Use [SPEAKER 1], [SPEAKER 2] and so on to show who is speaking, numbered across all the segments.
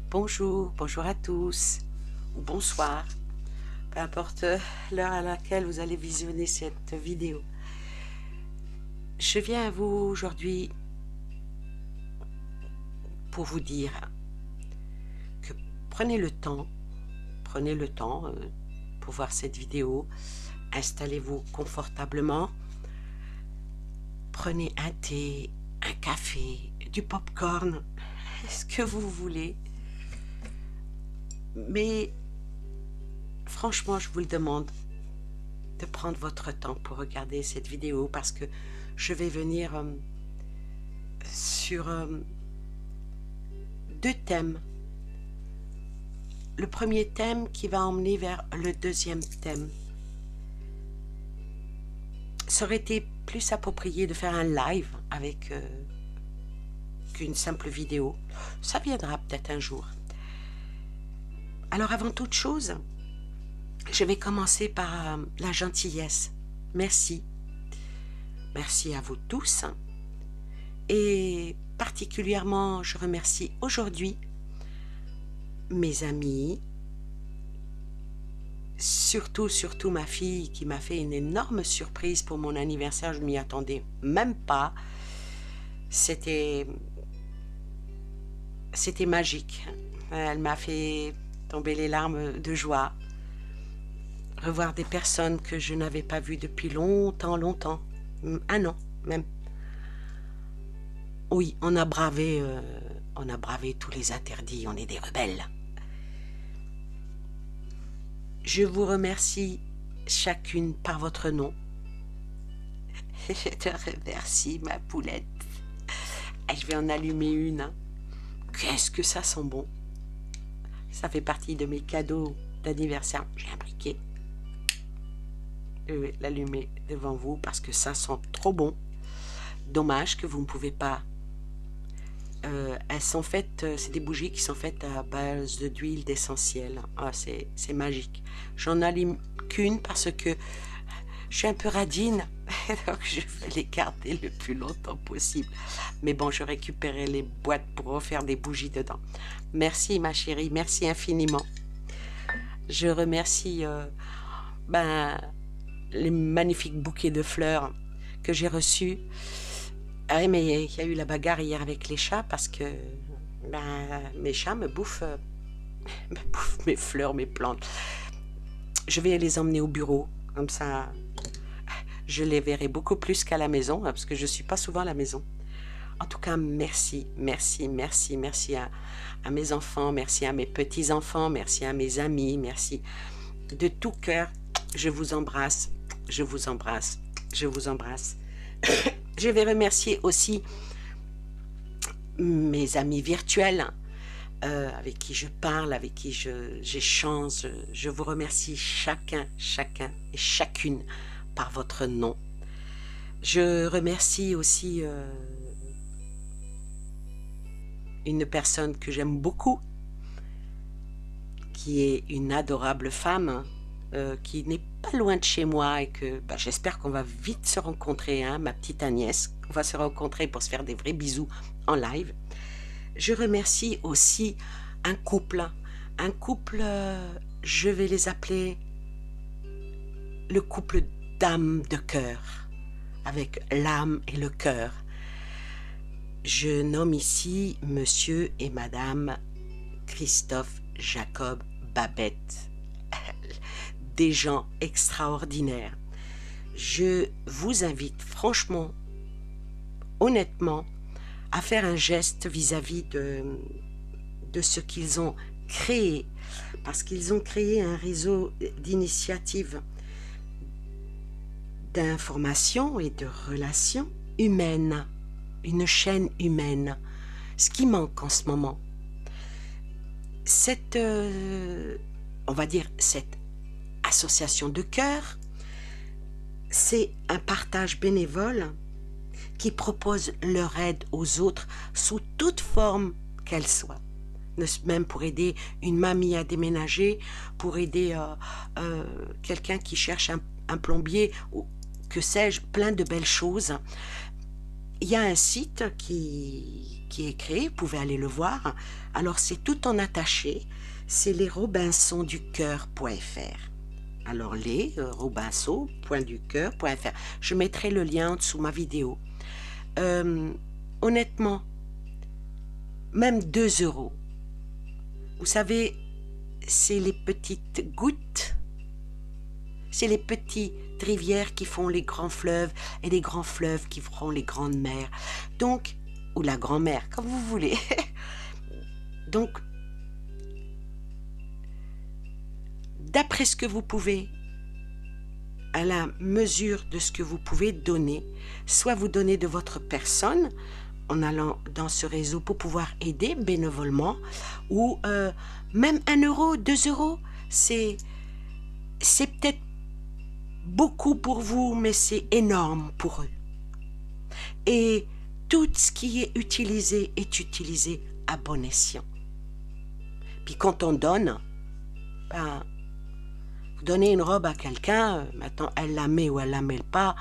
[SPEAKER 1] Bonjour, bonjour à tous, ou bonsoir, peu importe l'heure à laquelle vous allez visionner cette vidéo. Je viens à vous aujourd'hui pour vous dire que prenez le temps pour voir cette vidéo, installez-vous confortablement, prenez un thé, un café, du popcorn, ce que vous voulez, mais franchement, je vous le demande de prendre votre temps pour regarder cette vidéo parce que je vais venir sur deux thèmes. Le premier thème qui va emmener vers le deuxième thème. Ça aurait été plus approprié de faire un live avec qu'une simple vidéo. Ça viendra peut-être un jour. Alors avant toute chose, je vais commencer par la gentillesse. Merci. Merci à vous tous. Et particulièrement, je remercie aujourd'hui mes amis, surtout ma fille qui m'a fait une énorme surprise pour mon anniversaire. Je ne m'y attendais même pas. C'était magique. Elle m'a fait tomber les larmes de joie. Revoir des personnes que je n'avais pas vues depuis longtemps, un an même. Oui, on a bravé tous les interdits, on est des rebelles. Je vous remercie chacune par votre nom. Je te remercie, ma poulette. Je vais en allumer une. Hein. Qu'est-ce que ça sent bon. Ça fait partie de mes cadeaux d'anniversaire. J'ai un briquet. Je vais l'allumer devant vous parce que ça sent trop bon. Dommage que vous ne pouvez pas. Elles sont faites, c'est des bougies qui sont faites à base d'huile d'essentiel. Ah, c'est magique. J'en allume qu'une parce que je suis un peu radine, donc je vais les garder le plus longtemps possible. Mais bon, je récupérerai les boîtes pour refaire des bougies dedans. Merci ma chérie, merci infiniment. Je remercie les magnifiques bouquets de fleurs que j'ai reçus. Ah oui, mais il y a eu la bagarre hier avec les chats parce que mes chats me bouffent mes fleurs, mes plantes. Je vais les emmener au bureau, comme ça je les verrai beaucoup plus qu'à la maison, parce que je ne suis pas souvent à la maison. En tout cas, merci à mes enfants, merci à mes petits-enfants, merci à mes amis, merci de tout cœur. Je vous embrasse, je vous embrasse, je vous embrasse. Je vais remercier aussi mes amis virtuels avec qui je parle, avec qui j'échange. Je vous remercie chacun et chacune par votre nom. Je remercie aussi une personne que j'aime beaucoup, qui est une adorable femme, qui n'est pas loin de chez moi et que j'espère qu'on va vite se rencontrer, hein, ma petite Agnès. On va se rencontrer pour se faire des vrais bisous en live. Je remercie aussi un couple, je vais les appeler le couple d'âme de cœur, avec l'âme et le cœur. Je nomme ici Monsieur et Madame Christophe Jacob Babette. Des gens extraordinaires. Je vous invite franchement, honnêtement, à faire un geste vis-à-vis de ce qu'ils ont créé, parce qu'ils ont créé un réseau d'initiatives, d'information et de relations humaines, une chaîne humaine, ce qui manque en ce moment. Cette, on va dire, cette association de cœur, c'est un partage bénévole qui propose leur aide aux autres sous toute forme qu'elle soit. Même pour aider une mamie à déménager, pour aider quelqu'un qui cherche un plombier, ou que sais-je, plein de belles choses. il y a un site qui est créé, vous pouvez aller le voir. Alors c'est tout en attaché, c'est lesrobinsonsducoeur.fr. Alors les robinson.ducoeur.fr. Je mettrai le lien en dessous ma vidéo. Honnêtement, même 2 €. Vous savez, c'est les petites gouttes, c'est les petites rivières qui font les grands fleuves et les grands fleuves qui feront les grandes mers. Donc, ou la grand-mère, comme vous voulez. Donc, d'après ce que vous pouvez, à la mesure de ce que vous pouvez donner, soit vous donnez de votre personne en allant dans ce réseau pour pouvoir aider bénévolement, ou même 1 €, 2 €, c'est peut-être beaucoup pour vous, mais c'est énorme pour eux. Et tout ce qui est utilisé à bon escient. Puis quand on donne, ben, vous donnez une robe à quelqu'un, maintenant elle la met ou elle la met pas,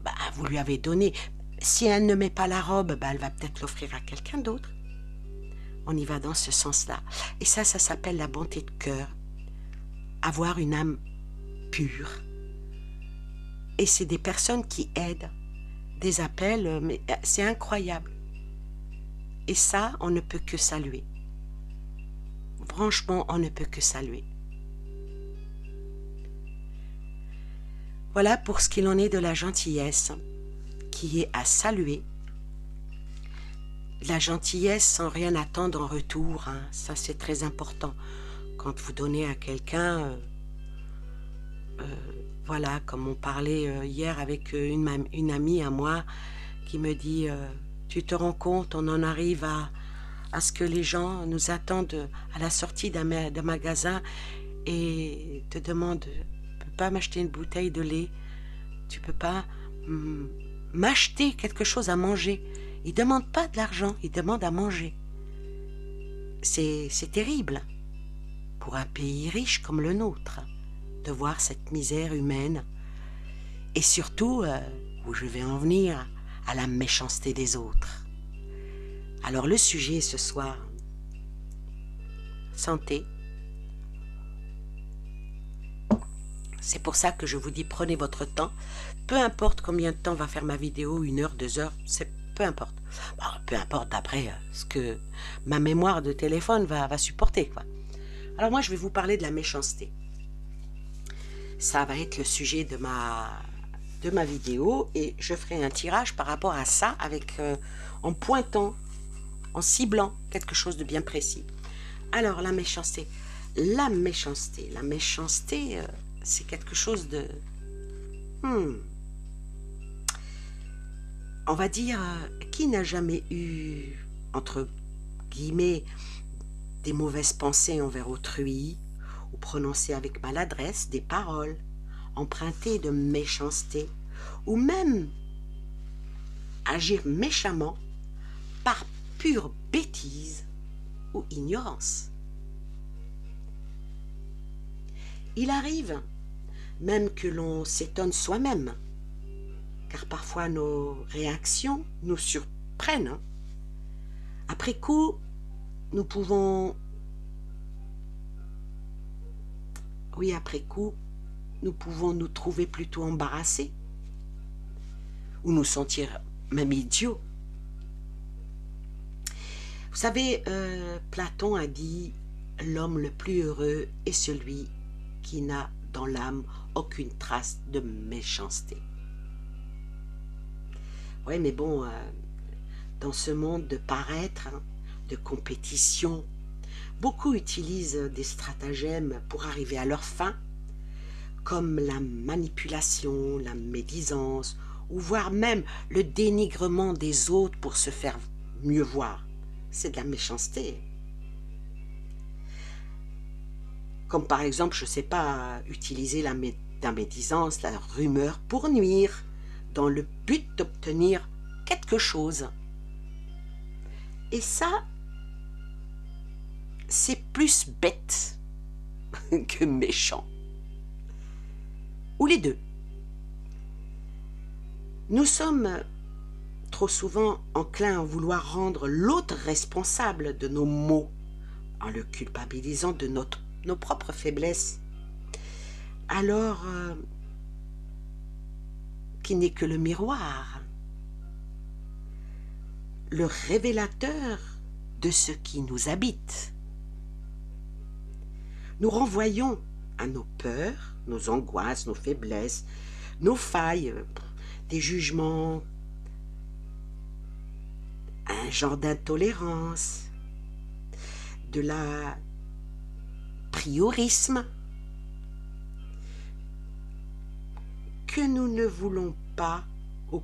[SPEAKER 1] ben, vous lui avez donné. Si elle ne met pas la robe, ben, elle va peut-être l'offrir à quelqu'un d'autre. On y va dans ce sens-là. Et ça s'appelle la bonté de cœur. Avoir une âme pure. Et c'est des personnes qui aident, des appels, mais c'est incroyable. Et ça, on ne peut que saluer. Franchement, on ne peut que saluer. Voilà pour ce qu'il en est de la gentillesse, qui est à saluer. La gentillesse sans rien attendre en retour, hein, ça c'est très important. Quand vous donnez à quelqu'un, voilà, comme on parlait hier avec une amie à moi qui me dit tu te rends compte, on en arrive à ce que les gens nous attendent à la sortie d'un magasin et te demandent tu peux pas m'acheter une bouteille de lait, tu peux pas m'acheter quelque chose à manger. Ils ne demandent pas de l'argent, ils demandent à manger. C'est terrible pour un pays riche comme le nôtre de voir cette misère humaine et surtout, où je vais en venir, à la méchanceté des autres. Alors le sujet ce soir, santé. C'est pour ça que je vous dis prenez votre temps, peu importe combien de temps va faire ma vidéo, 1 heure, 2 heures, c'est peu importe. Bon, peu importe d'après ce que ma mémoire de téléphone va supporter, quoi. Alors moi je vais vous parler de la méchanceté. Ça va être le sujet de ma vidéo et je ferai un tirage par rapport à ça avec en pointant, en ciblant quelque chose de bien précis. Alors la méchanceté, c'est quelque chose de on va dire, qui n'a jamais eu, entre guillemets, des mauvaises pensées envers autrui, ou prononcé avec maladresse des paroles empruntées de méchanceté, ou même agir méchamment par pure bêtise ou ignorance. Il arrive même que l'on s'étonne soi-même, car parfois nos réactions nous surprennent. Hein. Après coup, nous pouvons nous trouver plutôt embarrassés ou nous sentir même idiots. Vous savez, Platon a dit « L'homme le plus heureux est celui qui n'a dans l'âme aucune trace de méchanceté. » Oui, mais bon, dans ce monde de paraître, hein, de compétition, beaucoup utilisent des stratagèmes pour arriver à leur fin, comme la manipulation, la médisance, ou voire même le dénigrement des autres pour se faire mieux voir. C'est de la méchanceté. Comme par exemple, je ne sais pas, utiliser la médisance, la rumeur pour nuire, dans le but d'obtenir quelque chose. Et ça, c'est plus bête que méchant. Ou les deux. Nous sommes trop souvent enclins à vouloir rendre l'autre responsable de nos maux, en le culpabilisant de nos propres faiblesses, alors qu'il n'est que le miroir, le révélateur de ce qui nous habite. Nous renvoyons à nos peurs, nos angoisses, nos faiblesses, nos failles, des jugements, un genre d'intolérance, de la priorisme que nous ne voulons pas ou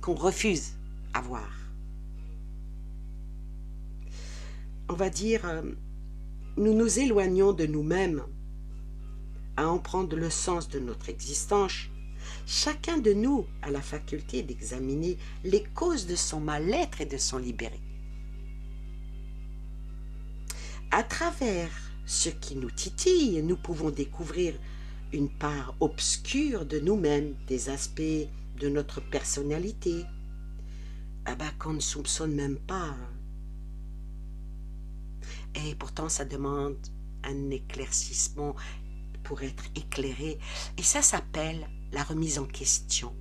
[SPEAKER 1] qu'on refuse à voir. On va dire, nous nous éloignons de nous-mêmes à en prendre le sens de notre existence. Chacun de nous a la faculté d'examiner les causes de son mal-être et de s'en libérer. À travers ce qui nous titille, nous pouvons découvrir une part obscure de nous-mêmes, des aspects de notre personnalité, qu'on ne soupçonne même pas. Et pourtant, ça demande un éclaircissement pour être éclairé. Et ça s'appelle la remise en question.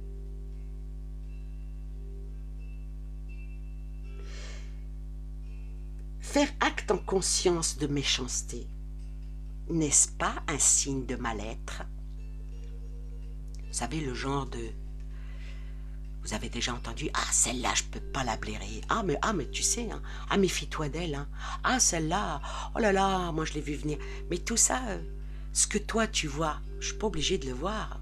[SPEAKER 1] Faire acte en conscience de méchanceté, n'est-ce pas un signe de mal-être? Vous savez, le genre de... Vous avez déjà entendu, « Ah, celle-là, je ne peux pas la blairer. Ah, mais tu sais, hein, ah, méfie-toi d'elle. Hein. Ah, celle-là, oh là là, moi, je l'ai vu venir. » Mais tout ça, ce que toi, tu vois, je ne suis pas obligé de le voir.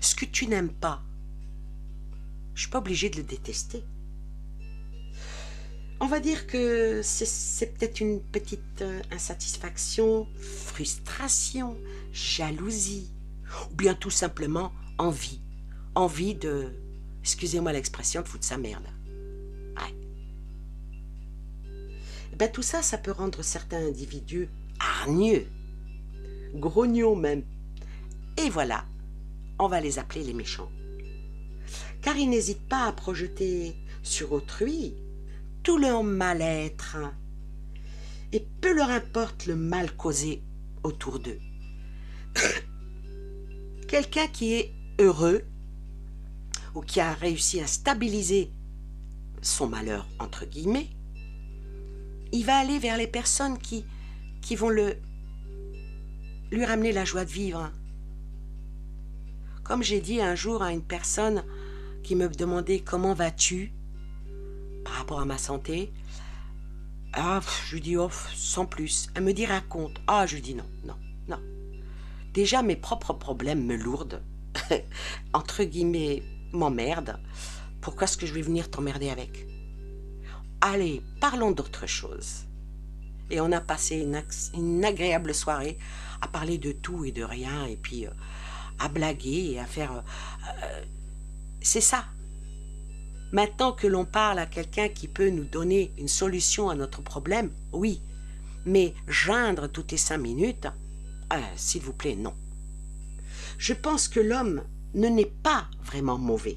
[SPEAKER 1] Ce que tu n'aimes pas, je ne suis pas obligé de le détester. On va dire que c'est peut-être une petite insatisfaction, frustration, jalousie, ou bien tout simplement envie. Envie de, excusez-moi l'expression, de foutre sa merde. Ouais. Et ben, tout ça, ça peut rendre certains individus hargneux, grognons même. Et voilà, on va les appeler les méchants. Car ils n'hésitent pas à projeter sur autrui tout leur mal-être. Et peu leur importe le mal causé autour d'eux. Quelqu'un qui est heureux, ou qui a réussi à stabiliser son malheur, entre guillemets, il va aller vers les personnes qui vont lui ramener la joie de vivre. Comme j'ai dit un jour à une personne qui me demandait « Comment vas-tu ?» par rapport à ma santé, je lui dis oh, sans plus. Elle me dit « Raconte ». Je lui dis non. Déjà, mes propres problèmes me lourdent, entre guillemets, m'emmerde. Pourquoi est-ce que je vais venir t'emmerder avec? Allez, parlons d'autre chose. Et on a passé une agréable soirée à parler de tout et de rien, et puis à blaguer et à faire... c'est ça. Maintenant que l'on parle à quelqu'un qui peut nous donner une solution à notre problème, oui. Mais geindre toutes les 5 minutes, s'il vous plaît, non. Je pense que l'homme ne n'est pas vraiment mauvais.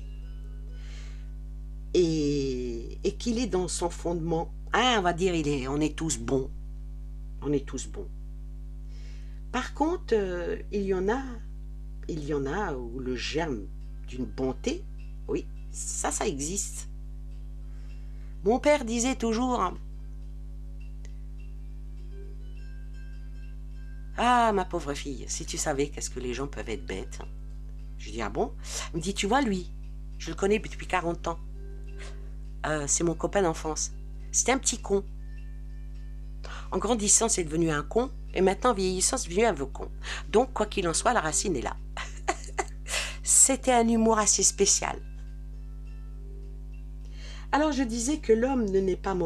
[SPEAKER 1] Et qu'il est dans son fondement. On va dire, on est tous bons. On est tous bons. Par contre, il y en a où le germe d'une bonté, oui, ça existe. Mon père disait toujours, ah, ma pauvre fille, si tu savais qu'est-ce que les gens peuvent être bêtes. Je dis, ah bon? Il me dit, tu vois, lui, je le connais depuis 40 ans. C'est mon copain d'enfance. C'était un petit con. En grandissant, c'est devenu un con. Et maintenant, en vieillissant, c'est devenu un vieux con. Donc, quoi qu'il en soit, la racine est là. C'était un humour assez spécial. Alors, je disais que l'homme ne n'est pas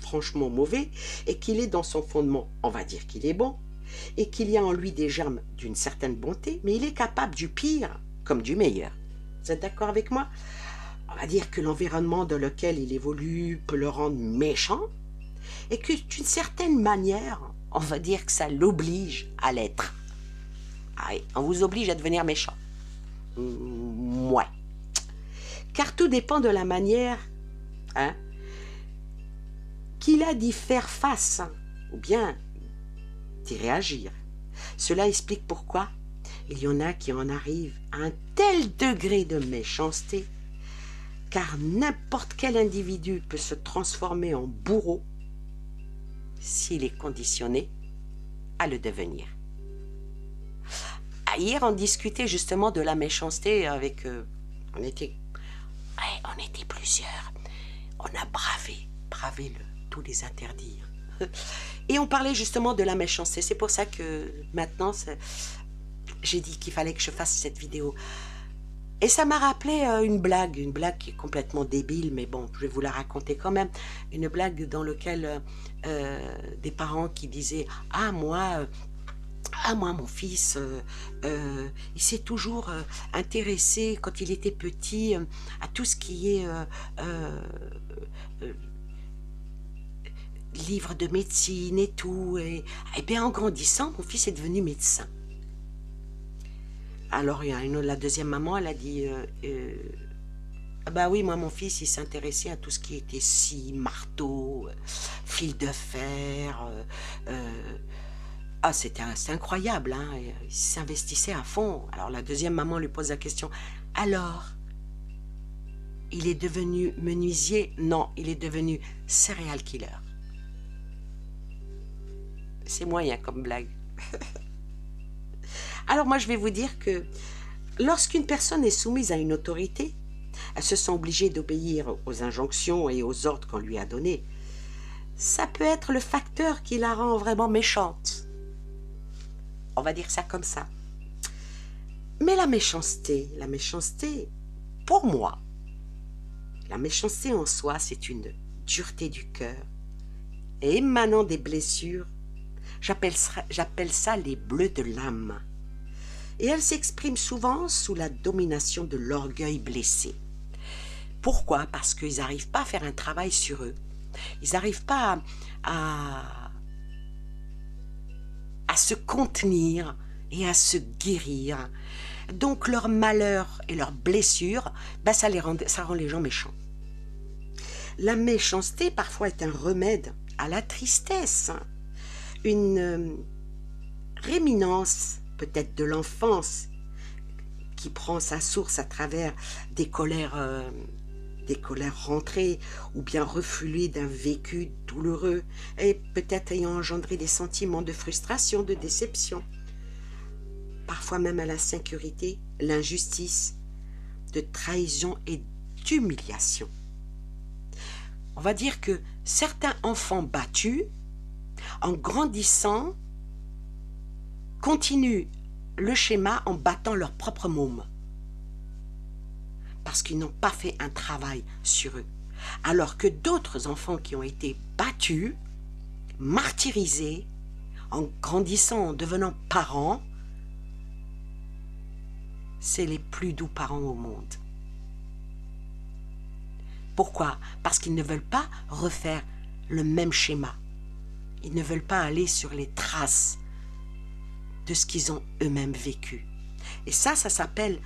[SPEAKER 1] franchement mauvais et qu'il est dans son fondement, on va dire qu'il est bon, et qu'il y a en lui des germes d'une certaine bonté, mais il est capable du pire comme du meilleur. Vous êtes d'accord avec moi? On va dire que l'environnement dans lequel il évolue peut le rendre méchant et que d'une certaine manière, on va dire que ça l'oblige à l'être. On vous oblige à devenir méchant. Ouais. Car tout dépend de la manière hein, qu'il a d'y faire face, ou bien d'y réagir. Cela explique pourquoi il y en a qui en arrivent à un tel degré de méchanceté, car n'importe quel individu peut se transformer en bourreau s'il est conditionné à le devenir. Hier, on discutait justement de la méchanceté avec... on était plusieurs. On a bravé tous les interdits. Et on parlait justement de la méchanceté. C'est pour ça que maintenant, j'ai dit qu'il fallait que je fasse cette vidéo. Et ça m'a rappelé une blague qui est complètement débile, mais bon, je vais vous la raconter quand même. Une blague dans laquelle des parents qui disaient « Ah, moi, mon fils, il s'est toujours intéressé, quand il était petit, à tout ce qui est livres de médecine et tout. Et bien, en grandissant, mon fils est devenu médecin. » Alors, il y a la deuxième maman, elle a dit ah bah oui, moi, mon fils, il s'intéressait à tout ce qui était scie, marteau, fil de fer. Ah, c'était incroyable, hein, il s'investissait à fond. Alors, la deuxième maman lui pose la question, alors, il est devenu menuisier? Non, il est devenu serial killer. C'est moyen comme blague. Alors moi, je vais vous dire que lorsqu'une personne est soumise à une autorité, elle se sent obligée d'obéir aux injonctions et aux ordres qu'on lui a donnés. Ça peut être le facteur qui la rend vraiment méchante. On va dire ça comme ça. Mais la méchanceté, pour moi, la méchanceté en soi, c'est une dureté du cœur et émanant des blessures. J'appelle ça les bleus de l'âme. Et elle s'exprime souvent sous la domination de l'orgueil blessé. Pourquoi? Parce qu'ils n'arrivent pas à faire un travail sur eux. Ils n'arrivent pas à se contenir et à se guérir. Donc leur malheur et leurs blessures, ben ça rend les gens méchants. La méchanceté parfois est un remède à la tristesse, une réminence peut-être de l'enfance qui prend sa source à travers des colères rentrées ou bien refoulées d'un vécu douloureux et peut-être ayant engendré des sentiments de frustration, de déception, parfois même à l'insécurité, l'injustice, de trahison et d'humiliation. On va dire que certains enfants battus, en grandissant, continuent le schéma en battant leur propre môme. Parce qu'ils n'ont pas fait un travail sur eux. Alors que d'autres enfants qui ont été battus, martyrisés, en grandissant, en devenant parents, c'est les plus doux parents au monde. Pourquoi? Parce qu'ils ne veulent pas refaire le même schéma. Ils ne veulent pas aller sur les traces de ce qu'ils ont eux-mêmes vécu. Et ça s'appelle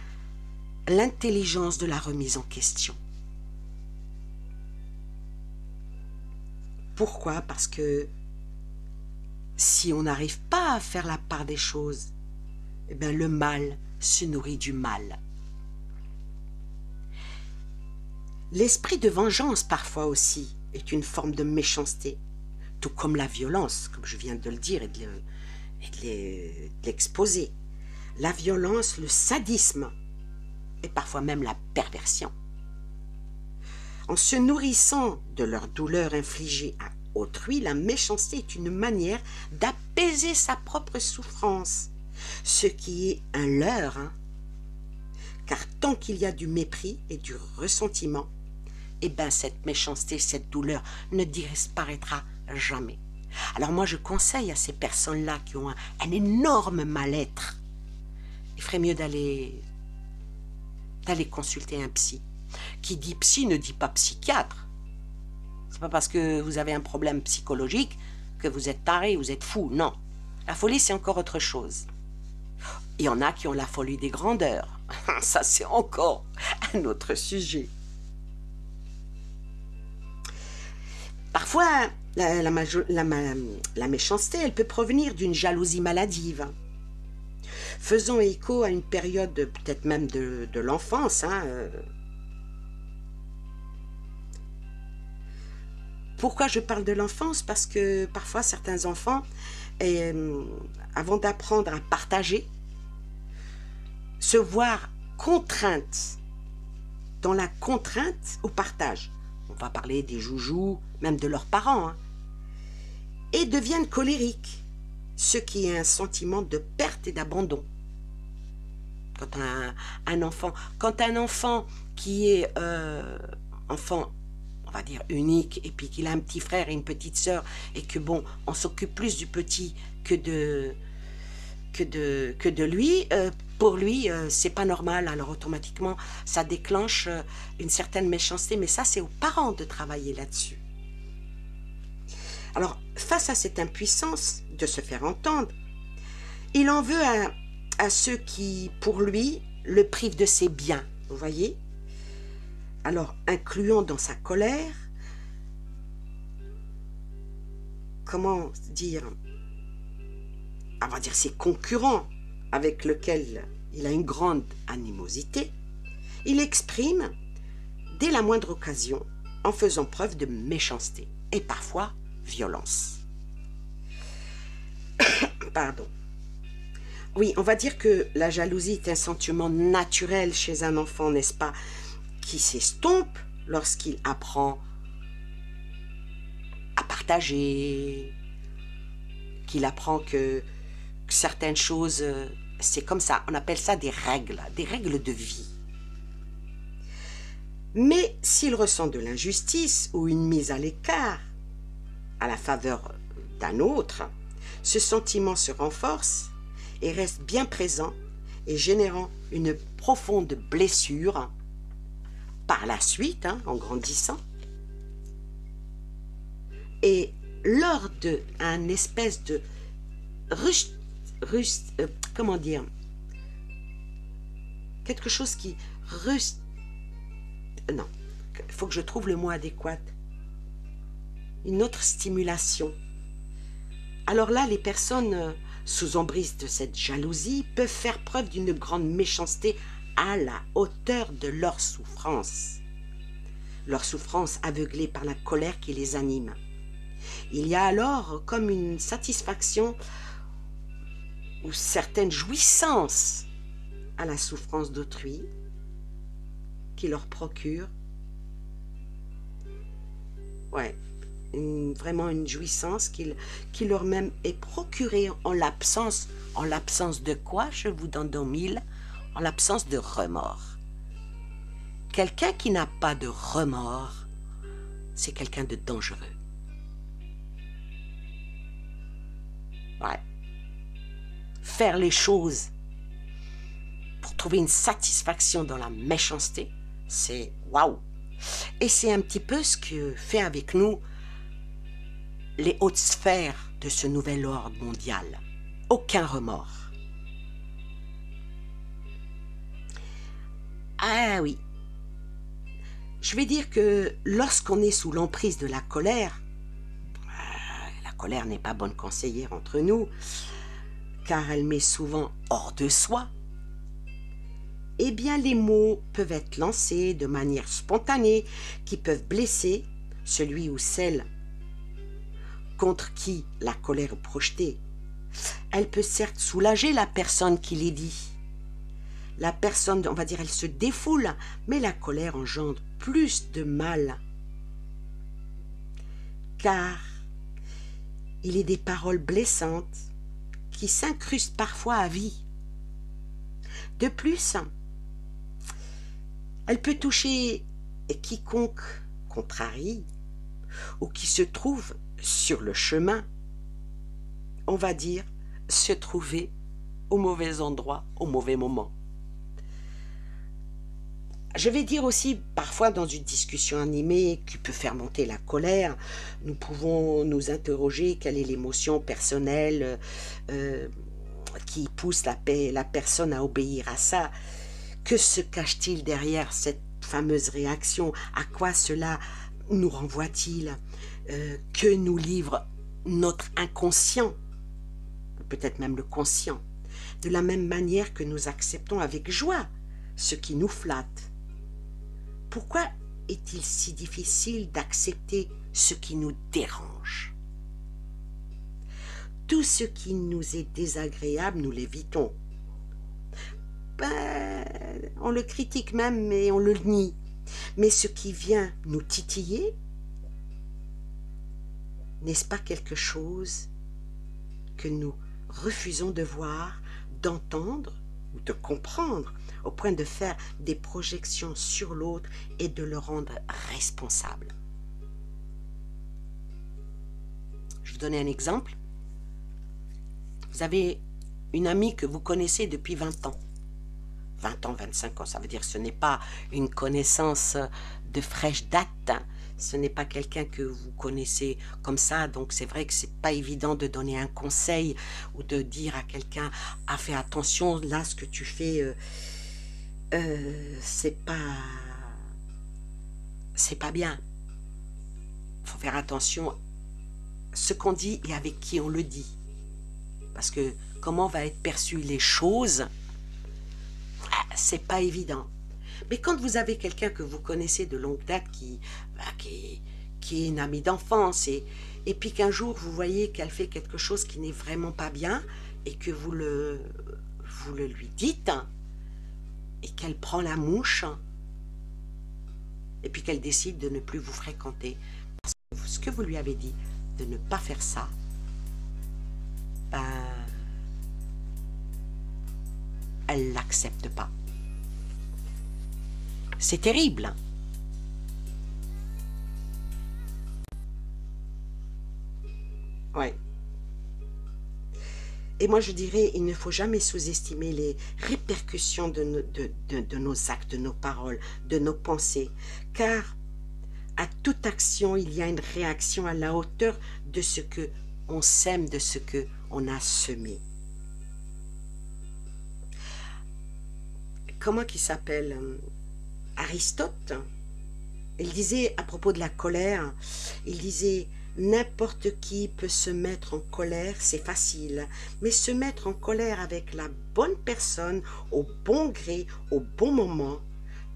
[SPEAKER 1] l'intelligence de la remise en question. Pourquoi? Parce que si on n'arrive pas à faire la part des choses, eh bien le mal se nourrit du mal. L'esprit de vengeance parfois aussi est une forme de méchanceté, tout comme la violence, comme je viens de le dire et de l'exposer. La violence, le sadisme et parfois même la perversion. En se nourrissant de leur douleur infligée à autrui, la méchanceté est une manière d'apaiser sa propre souffrance, ce qui est un leurre, hein. Car tant qu'il y a du mépris et du ressentiment, eh bien cette méchanceté, cette douleur ne disparaîtra jamais. Alors moi je conseille à ces personnes-là qui ont un énorme mal-être, il ferait mieux d'aller consulter un psy. Qui dit psy ne dit pas psychiatre. C'est pas parce que vous avez un problème psychologique que vous êtes taré, vous êtes fou, non. La folie c'est encore autre chose. Il y en a qui ont la folie des grandeurs. Ça, c'est encore un autre sujet. Parfois, la méchanceté, elle peut provenir d'une jalousie maladive, faisant écho à une période peut-être même de l'enfance. Pourquoi je parle de l'enfance? Parce que parfois, certains enfants, avant d'apprendre à partager, se voir contraintes, dans la contrainte au partage. On va parler des joujoux, même de leurs parents, et deviennent colériques, ce qui est un sentiment de perte et d'abandon. Quand un enfant qui est enfant, on va dire unique, et puis qu'il a un petit frère et une petite sœur, et que bon, on s'occupe plus du petit que de lui, pour lui, c'est pas normal. Alors automatiquement, ça déclenche une certaine méchanceté, mais ça, c'est aux parents de travailler là-dessus. Alors, face à cette impuissance de se faire entendre, il en veut à ceux qui, pour lui, le privent de ses biens, vous voyez? Alors, incluant dans sa colère, comment dire, on va dire ses concurrents avec lesquels il a une grande animosité, il exprime dès la moindre occasion en faisant preuve de méchanceté et parfois violence. Pardon. Oui, on va dire que la jalousie est un sentiment naturel chez un enfant, n'est-ce pas, qui s'estompe lorsqu'il apprend à partager, qu'il apprend que certaines choses, c'est comme ça, on appelle ça des règles de vie. Mais s'il ressent de l'injustice ou une mise à l'écart à la faveur d'un autre, ce sentiment se renforce et reste bien présent et générant une profonde blessure par la suite, en grandissant. Et lors d'un espèce de comment dire, quelque chose qui non, il faut que je trouve le mot adéquat. Une autre stimulation. Alors là, les personnes sous emprise de cette jalousie peuvent faire preuve d'une grande méchanceté à la hauteur de leur souffrance aveuglée par la colère qui les anime. Il y a alors comme une satisfaction ou certaines jouissances à la souffrance d'autrui qui leur procure vraiment une jouissance qui leur même est procurée en l'absence de quoi, je vous donne dans mille, en l'absence de remords. Quelqu'un qui n'a pas de remords, c'est quelqu'un de dangereux. Faire les choses pour trouver une satisfaction dans la méchanceté, c'est waouh. Et c'est un petit peu ce que fait avec nous les hautes sphères de ce nouvel ordre mondial. Aucun remords. Ah oui. Je vais dire que lorsqu'on est sous l'emprise de la colère n'est pas bonne conseillère entre nous, car elle met souvent hors de soi, eh bien les mots peuvent être lancés de manière spontanée qui peuvent blesser celui ou celle contre qui la colère est projetée. Elle peut certes soulager la personne qui les dit. La personne, on va dire, elle se défoule, mais la colère engendre plus de mal. Car il est des paroles blessantes qui s'incrustent parfois à vie. De plus, elle peut toucher quiconque contrarie ou qui se trouve sur le chemin, on va dire, se trouver au mauvais endroit, au mauvais moment. Je vais dire aussi, parfois dans une discussion animée qui peut faire monter la colère, nous pouvons nous interroger quelle est l'émotion personnelle qui pousse la personne à obéir à ça. Que se cache-t-il derrière cette fameuse réaction? À quoi cela nous renvoie-t-il? Que nous livre notre inconscient? Peut-être même le conscient. De la même manière que nous acceptons avec joie ce qui nous flatte. Pourquoi est-il si difficile d'accepter ce qui nous dérange? Tout ce qui nous est désagréable, nous l'évitons. On le critique même, mais on le nie. Mais ce qui vient nous titiller, n'est-ce pas quelque chose que nous refusons de voir, d'entendre ou de comprendre, au point de faire des projections sur l'autre et de le rendre responsable? Je vais vous donner un exemple. Vous avez une amie que vous connaissez depuis 20 ans. 20 ans, 25 ans, ça veut dire que ce n'est pas une connaissance de fraîche date. Ce n'est pas quelqu'un que vous connaissez comme ça, donc c'est vrai que c'est pas évident de donner un conseil ou de dire à quelqu'un « Ah, fais attention, là, ce que tu fais, c'est pas bien. » Il faut faire attention à ce qu'on dit et avec qui on le dit. Parce que comment va être perçues les choses, c'est pas évident. Mais quand vous avez quelqu'un que vous connaissez de longue date qui est une amie d'enfance et puis qu'un jour vous voyez qu'elle fait quelque chose qui n'est vraiment pas bien et que vous le lui dites et qu'elle prend la mouche et puis qu'elle décide de ne plus vous fréquenter parce que ce que vous lui avez dit de ne pas faire ça, elle l'accepte pas. C'est terrible. Ouais. Et moi je dirais, il ne faut jamais sous-estimer les répercussions de nos actes, de nos paroles, de nos pensées, car à toute action, il y a une réaction à la hauteur de ce que on sème, de ce que on a semé. Comment qu'il s'appelle? Aristote, il disait à propos de la colère, il disait « N'importe qui peut se mettre en colère, c'est facile, mais se mettre en colère avec la bonne personne, au bon gré, au bon moment,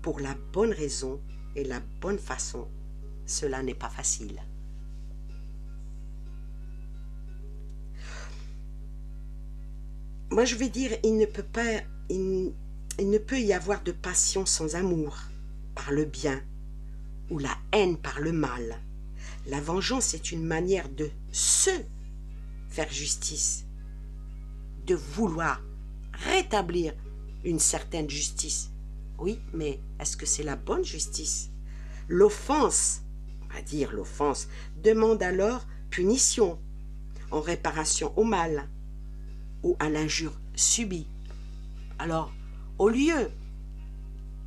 [SPEAKER 1] pour la bonne raison et la bonne façon, cela n'est pas facile. » Moi je vais dire, il ne peut y avoir de passion sans amour, par le bien, ou la haine par le mal. La vengeance est une manière de se faire justice, de vouloir rétablir une certaine justice. Oui, mais est-ce que c'est la bonne justice? L'offense, on va dire l'offense, demande alors punition, en réparation au mal, ou à l'injure subie. Alors, au lieu,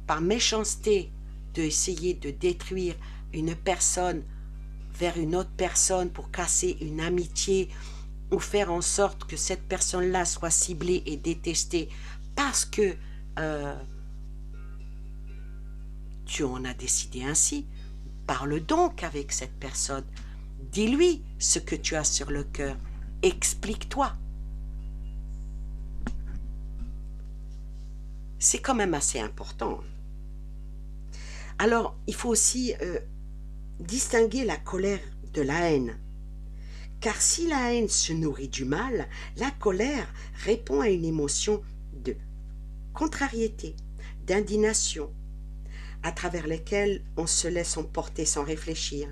[SPEAKER 1] par méchanceté, d'essayer de détruire une personne vers une autre personne pour casser une amitié ou faire en sorte que cette personne-là soit ciblée et détestée parce que tu en as décidé ainsi, parle donc avec cette personne. Dis-lui ce que tu as sur le cœur. Explique-toi. C'est quand même assez important. Alors, il faut aussi distinguer la colère de la haine. Car si la haine se nourrit du mal, la colère répond à une émotion de contrariété, d'indignation, à travers lesquelles on se laisse emporter sans réfléchir.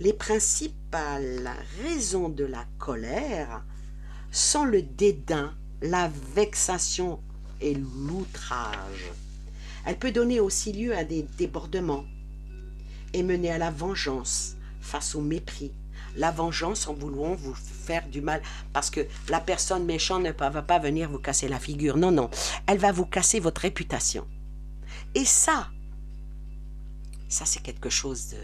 [SPEAKER 1] Les principales raisons de la colère sont le dédain, la vexation et l'outrage. Elle peut donner aussi lieu à des débordements et mener à la vengeance face au mépris. La vengeance en voulant vous faire du mal, parce que la personne méchante ne va pas venir vous casser la figure. Non, non, elle va vous casser votre réputation. Et ça c'est quelque chose de...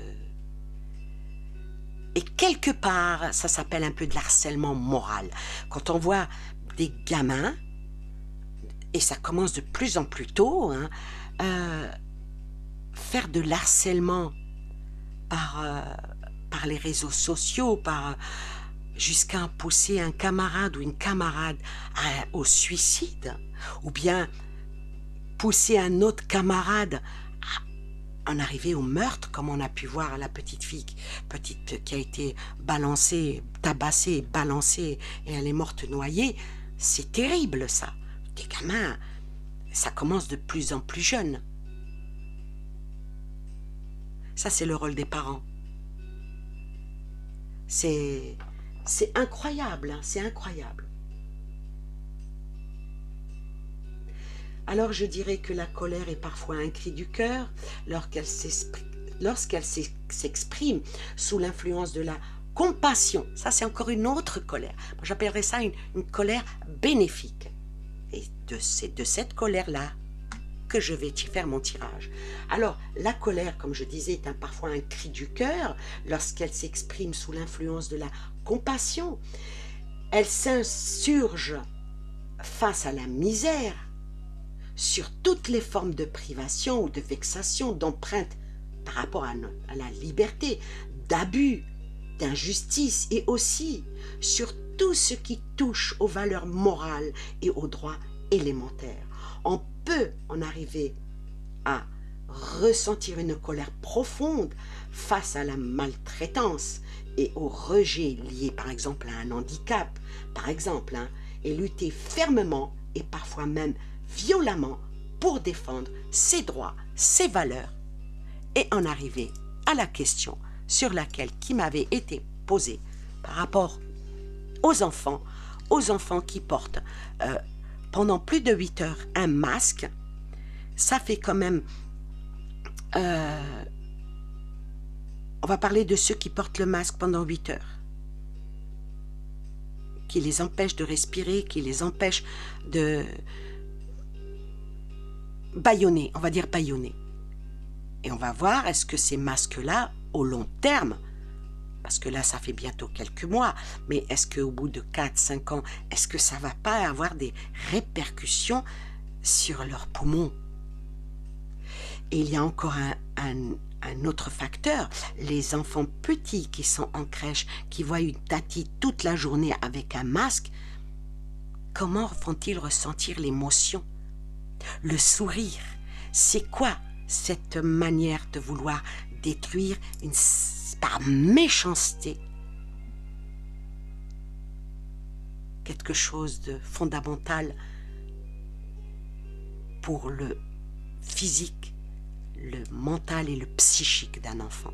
[SPEAKER 1] Et quelque part, ça s'appelle un peu de l'harcèlement moral. Quand on voit des gamins, et ça commence de plus en plus tôt, hein, faire de l'harcèlement par les réseaux sociaux, jusqu'à pousser un camarade ou une camarade au suicide, ou bien pousser un autre camarade à en arriver au meurtre, comme on a pu voir la petite fille qui a été balancée, tabassée, balancée, et elle est morte noyée. C'est terrible, ça. Des gamins, ça commence de plus en plus jeune. Ça, c'est le rôle des parents. C'est incroyable, hein, c'est incroyable. Alors, je dirais que la colère est parfois un cri du cœur lorsqu'elle s'exprime sous l'influence de la compassion. Ça, c'est encore une autre colère. Moi, j'appellerais ça une colère bénéfique. Et c'est de cette colère-là que je vais faire mon tirage. Alors, la colère, comme je disais, est parfois un cri du cœur lorsqu'elle s'exprime sous l'influence de la compassion. Elle s'insurge face à la misère, sur toutes les formes de privation ou de vexation, d'empreinte par rapport à la liberté, d'abus, d'injustice, et aussi sur tout ce qui touche aux valeurs morales et aux droits élémentaires. On peut en arriver à ressentir une colère profonde face à la maltraitance et au rejet lié par exemple à un handicap, par exemple, et lutter fermement et parfois même violemment pour défendre ses droits, ses valeurs, et en arriver à la question qui m'avait été posée par rapport aux enfants qui portent pendant plus de 8 heures un masque. Ça fait quand même... on va parler de ceux qui portent le masque pendant 8 heures, qui les empêchent de respirer, qui les empêchent de bâillonner, on va dire bâillonner. Et on va voir, est-ce que ces masques-là, au long terme, parce que là, ça fait bientôt quelques mois, mais est-ce qu'au bout de 4-5 ans, est-ce que ça ne va pas avoir des répercussions sur leurs poumons? Et il y a encore un autre facteur, les enfants petits qui sont en crèche, qui voient une tati toute la journée avec un masque, comment font-ils ressentir l'émotion? Le sourire, c'est quoi cette manière de vouloir détruire par méchanceté quelque chose de fondamental pour le physique, le mental et le psychique d'un enfant?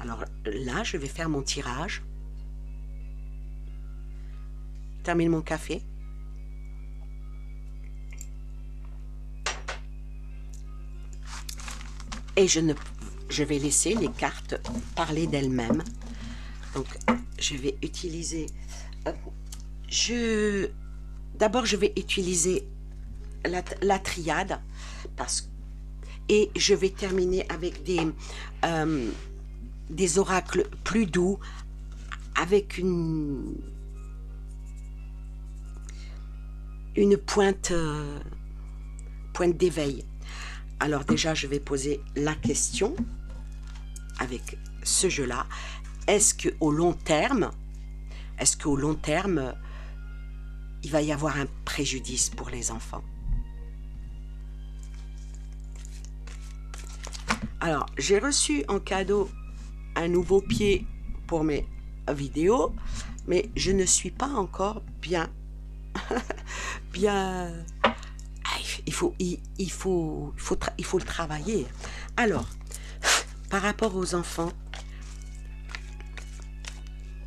[SPEAKER 1] Alors là, je vais faire mon tirage. Je termine mon café. Et je vais laisser les cartes parler d'elles-mêmes. Donc, je vais utiliser... D'abord, je vais utiliser la triade. Et je vais terminer avec des oracles plus doux, avec une pointe d'éveil. Alors déjà, je vais poser la question avec ce jeu-là. Est-ce qu'au long terme, il va y avoir un préjudice pour les enfants? Alors, j'ai reçu en cadeau un nouveau pied pour mes vidéos, mais je ne suis pas encore bien... Il faut le travailler. Alors, par rapport aux enfants,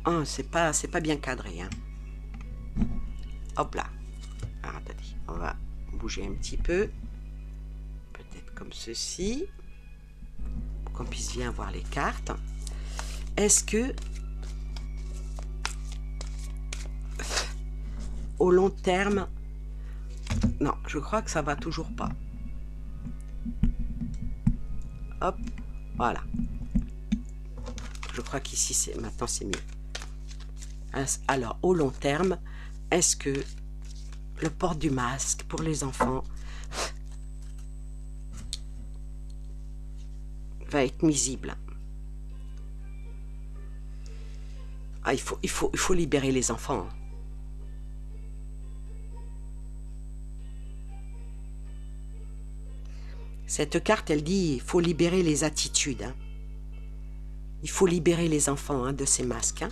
[SPEAKER 1] oh, c'est pas bien cadré, hein. Hop là. Alors, attendez, on va bouger un petit peu. Peut-être comme ceci, pour qu'on puisse bien voir les cartes. Est-ce que, au long terme, non, je crois que ça va toujours pas. Hop, voilà. Je crois qu'ici, maintenant, c'est mieux. Alors, au long terme, est-ce que le port du masque pour les enfants va être nuisible. Ah, il faut libérer les enfants. Cette carte, elle dit, il faut libérer les attitudes. Hein. Il faut libérer les enfants hein, de ces masques. Hein.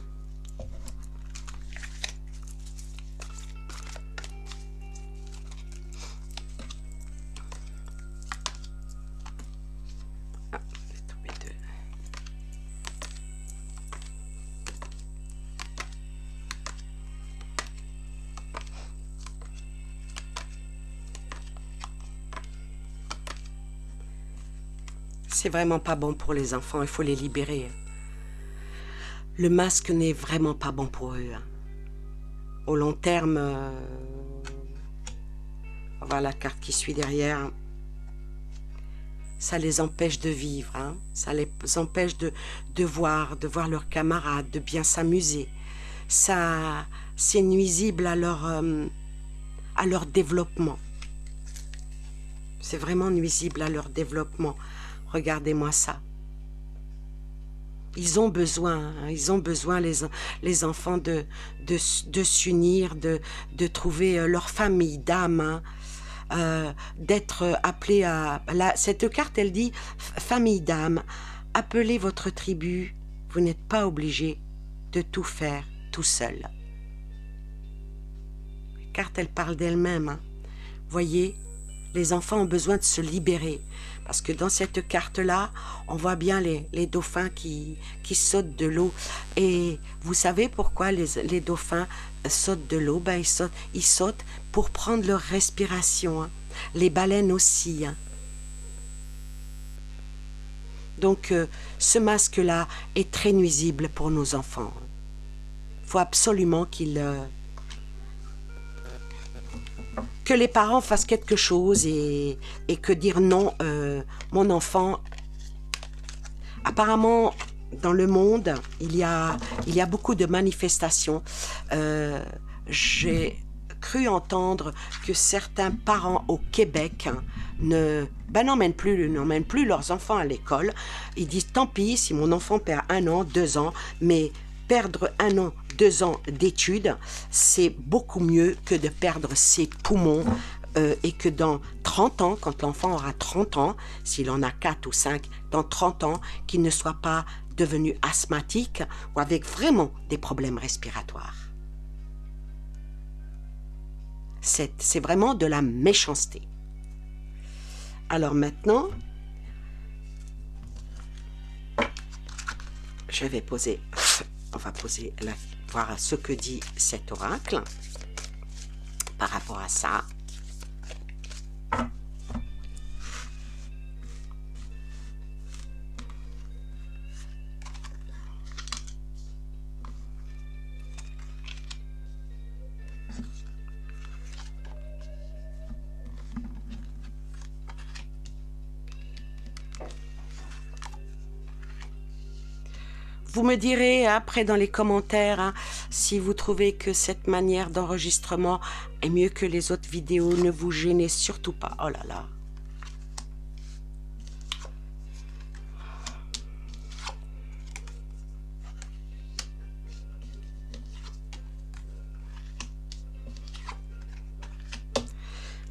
[SPEAKER 1] Ah, je vais trouver deux. C'est vraiment pas bon pour les enfants, il faut les libérer. Le masque n'est vraiment pas bon pour eux. Au long terme, on va voir la carte qui suit derrière. Ça les empêche de vivre, hein. Ça les empêche de voir leurs camarades, de bien s'amuser. Ça, c'est nuisible à leur développement. C'est vraiment nuisible à leur développement. Regardez-moi ça. Ils ont besoin les enfants de s'unir, de trouver leur famille d'âme, hein, d'être appelés à... Cette carte, elle dit, famille d'âme, appelez votre tribu, vous n'êtes pas obligé de tout faire tout seul. La carte, elle parle d'elle-même. Hein. Voyez, les enfants ont besoin de se libérer. Parce que dans cette carte-là, on voit bien les dauphins qui sautent de l'eau. Et vous savez pourquoi les dauphins sautent de l'eau? Ben, ils sautent pour prendre leur respiration. Hein. Les baleines aussi. Hein. Donc, ce masque-là est très nuisible pour nos enfants. Il faut absolument que les parents fassent quelque chose et que dire non, mon enfant, apparemment dans le monde, il y a beaucoup de manifestations. J'ai cru entendre que certains parents au Québec n'emmènent plus leurs enfants à l'école. Ils disent tant pis si mon enfant perd 1 an, 2 ans, mais perdre 1 an, 2 ans d'études, c'est beaucoup mieux que de perdre ses poumons et que dans 30 ans, quand l'enfant aura 30 ans, s'il en a 4 ou 5, dans 30 ans, qu'il ne soit pas devenu asthmatique ou avec vraiment des problèmes respiratoires. C'est vraiment de la méchanceté. Alors maintenant, on va voir ce que dit cet oracle par rapport à ça. Vous me direz après dans les commentaires hein, si vous trouvez que cette manière d'enregistrement est mieux que les autres vidéos. Ne vous gênez surtout pas. Oh là là.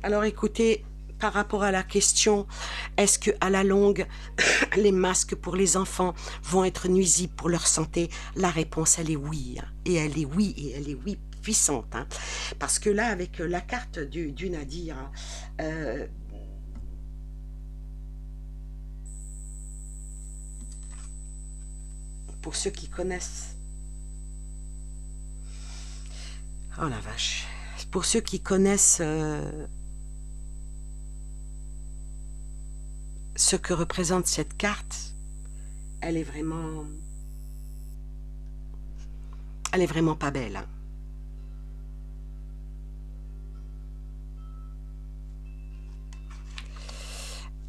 [SPEAKER 1] Alors écoutez, par rapport à la question, est-ce que à la longue, les masques pour les enfants vont être nuisibles pour leur santé? La réponse, elle est oui. Hein. Et elle est oui puissante. Hein. Parce que là, avec la carte du Nadir, pour ceux qui connaissent... Oh la vache. Pour ceux qui connaissent... ce que représente cette carte, elle est vraiment pas belle. Hein.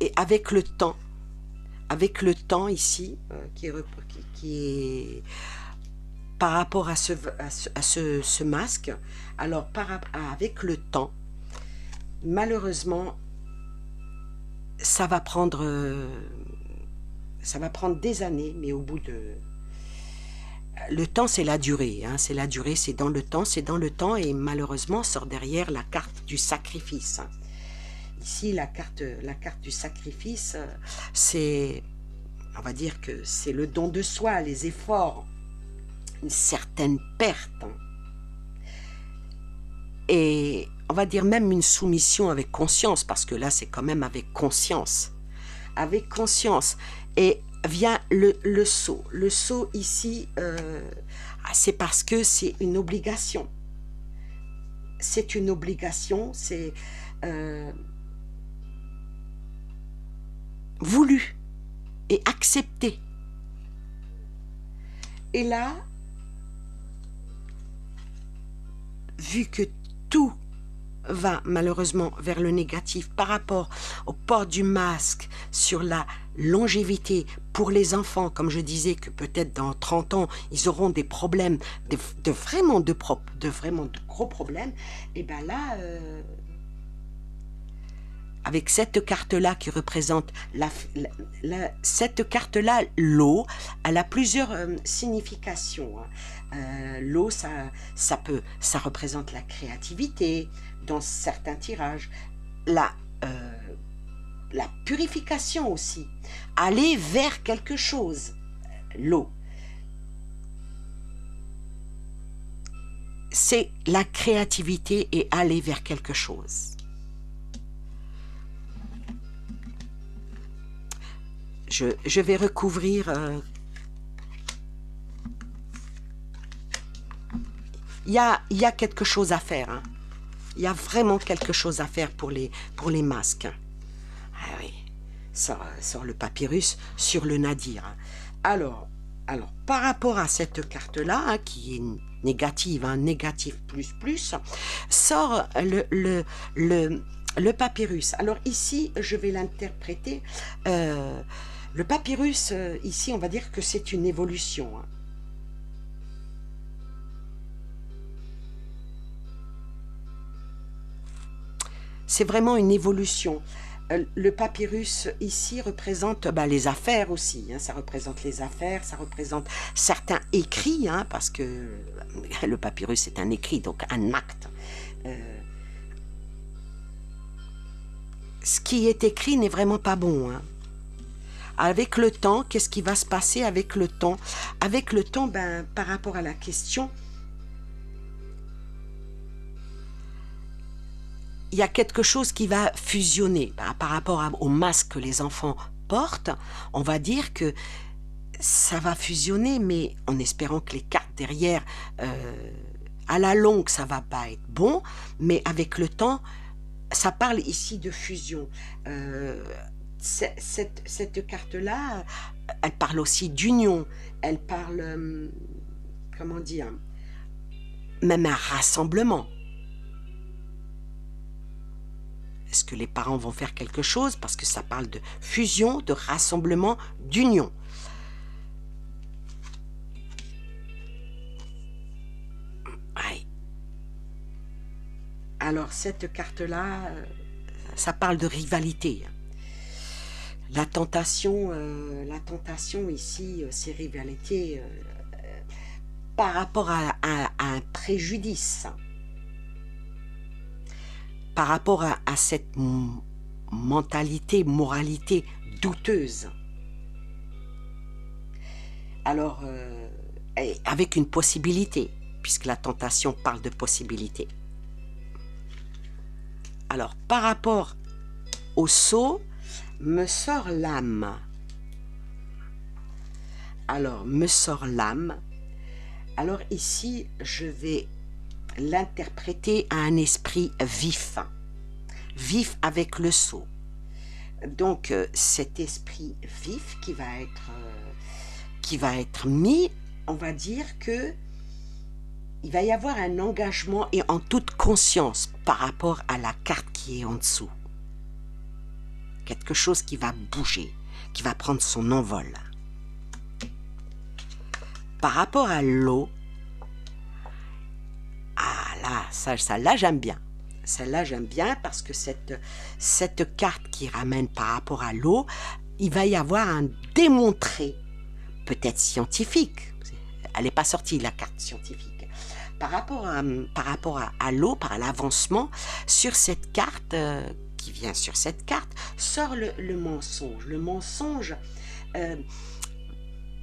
[SPEAKER 1] Et avec le temps ici, qui est par rapport à ce masque, alors avec le temps, malheureusement, ça va prendre Ça va prendre des années, mais au bout de... Le temps, c'est la durée, hein, c'est la durée, c'est dans le temps, et malheureusement sort derrière la carte du sacrifice. Ici, la carte du sacrifice, c'est, on va dire que c'est le don de soi, les efforts, une certaine perte. Et on va dire même une soumission avec conscience, parce que là, c'est quand même avec conscience. Avec conscience. Et vient le sceau. Le sceau ici, c'est parce que c'est une obligation. C'est une obligation, c'est voulu et accepté. Et là, vu que tout va malheureusement vers le négatif par rapport au port du masque, sur la longévité pour les enfants, comme je disais que peut-être dans 30 ans, ils auront des problèmes, vraiment de gros problèmes, et bien là, avec cette carte-là qui représente cette carte-là, l'eau, elle a plusieurs significations. L'eau, ça représente la créativité dans certains tirages, la purification aussi, aller vers quelque chose. L'eau, c'est la créativité et aller vers quelque chose. Je vais recouvrir. Il y a quelque chose à faire. Hein. Il y a vraiment quelque chose à faire pour les masques. Ah oui, sur le papyrus, sur le nadir. Hein. Alors, par rapport à cette carte-là, hein, qui est négative, hein, négatif plus, sort le papyrus. Alors ici, je vais l'interpréter. Le papyrus, ici, on va dire que c'est une évolution. Hein. C'est vraiment une évolution. Le papyrus ici représente les affaires aussi. Hein. Ça représente les affaires, ça représente certains écrits, hein, parce que le papyrus est un écrit, donc un acte. Ce qui est écrit n'est vraiment pas bon. Hein. Avec le temps, qu'est-ce qui va se passer avec le temps? Avec le temps, par rapport à la question, il y a quelque chose qui va fusionner. Par rapport au masque que les enfants portent, on va dire que ça va fusionner, mais en espérant que les cartes derrière, à la longue, ça va pas être bon, mais avec le temps, ça parle ici de fusion. Cette carte-là, elle parle aussi d'union, elle parle, comment dire, même un rassemblement. Est-ce que les parents vont faire quelque chose? Parce que ça parle de fusion, de rassemblement, d'union. Ouais. Alors, cette carte-là, ça parle de rivalité. La tentation ici, c'est rivalité par rapport à un préjudice. Par rapport à cette mentalité, moralité douteuse. Alors, avec une possibilité, puisque la tentation parle de possibilité. Alors, par rapport au sceau, me sort l'âme. Alors, me sort l'âme. Alors ici, je vais l'interpréter à un esprit vif, vif avec le sceau. Donc cet esprit vif qui va être mis, on va dire que il va y avoir un engagement et en toute conscience par rapport à la carte qui est en dessous. Quelque chose qui va bouger, qui va prendre son envol. Par rapport à l'eau, celle-là j'aime bien. Celle-là j'aime bien parce que cette carte qui ramène par rapport à l'eau, il va y avoir un démontré, peut-être scientifique. Elle n'est pas sortie, la carte scientifique. Par rapport à l'eau, par l'avancement, sur cette carte, qui vient sur cette carte, sort le mensonge. Le mensonge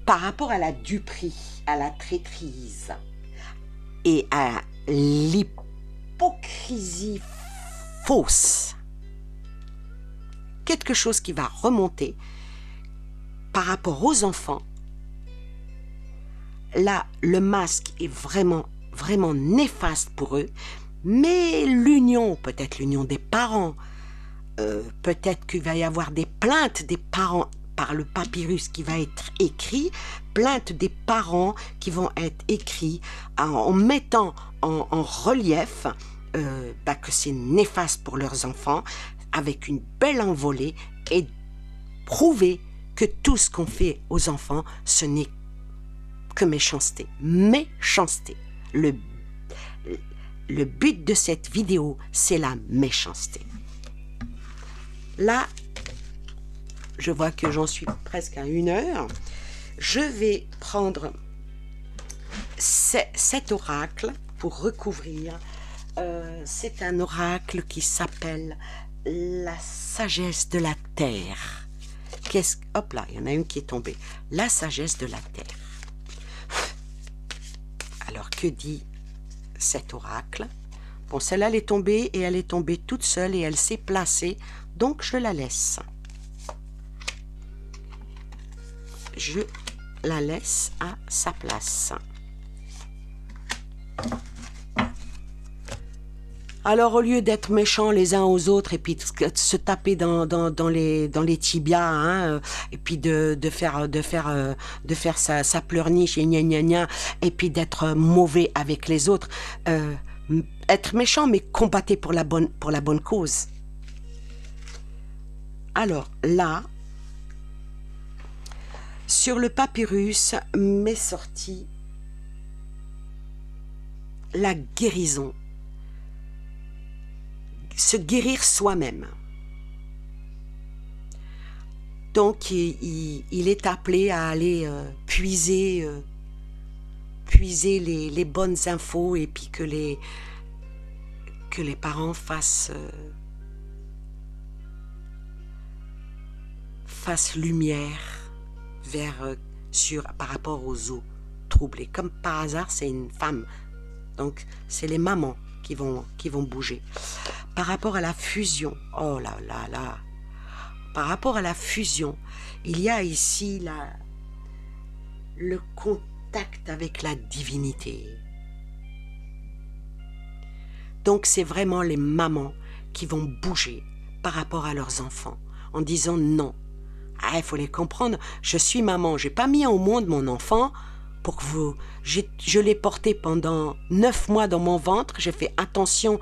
[SPEAKER 1] par rapport à la duperie, à la traîtrise et à l'hypocrisie fausse. Quelque chose qui va remonter par rapport aux enfants. Là, le masque est vraiment néfaste pour eux, mais l'union, peut-être l'union des parents, peut-être qu'il va y avoir des plaintes des parents par le papyrus qui va être écrit, plaintes des parents qui vont être écrits en mettant en relief que c'est néfaste pour leurs enfants, avec une belle envolée, et prouver que tout ce qu'on fait aux enfants, ce n'est que méchanceté. Méchanceté. Le but de cette vidéo, c'est la méchanceté. Là, je vois que j'en suis presque à 1 heure. Je vais prendre cet oracle pour recouvrir. C'est un oracle qui s'appelle la sagesse de la terre. Hop là, il y en a une qui est tombée. La sagesse de la terre. Alors, que dit cet oracle? Bon, celle-là, elle est tombée et elle est tombée toute seule et elle s'est placée, donc je la laisse. Je la laisse à sa place. Alors, au lieu d'être méchants les uns aux autres et puis de se taper dans les tibias, hein, et puis de faire sa pleurniche et gna gna gna, et puis d'être mauvais avec les autres, être méchant mais combattez pour la bonne cause. Alors là, sur le papyrus m'est sorti la guérison. Se guérir soi-même. Donc, il est appelé à aller puiser les bonnes infos et puis que les parents fassent lumière par rapport aux eaux troublées. Comme par hasard, c'est une femme. Donc, c'est les mamans qui vont bouger. Par rapport à la fusion, oh là là là, par rapport à la fusion, il y a ici le contact avec la divinité. Donc c'est vraiment les mamans qui vont bouger par rapport à leurs enfants, en disant non. Ah, il faut les comprendre, je suis maman, j'ai pas mis au monde mon enfant pour que vous... Je l'ai porté pendant 9 mois dans mon ventre, j'ai fait attention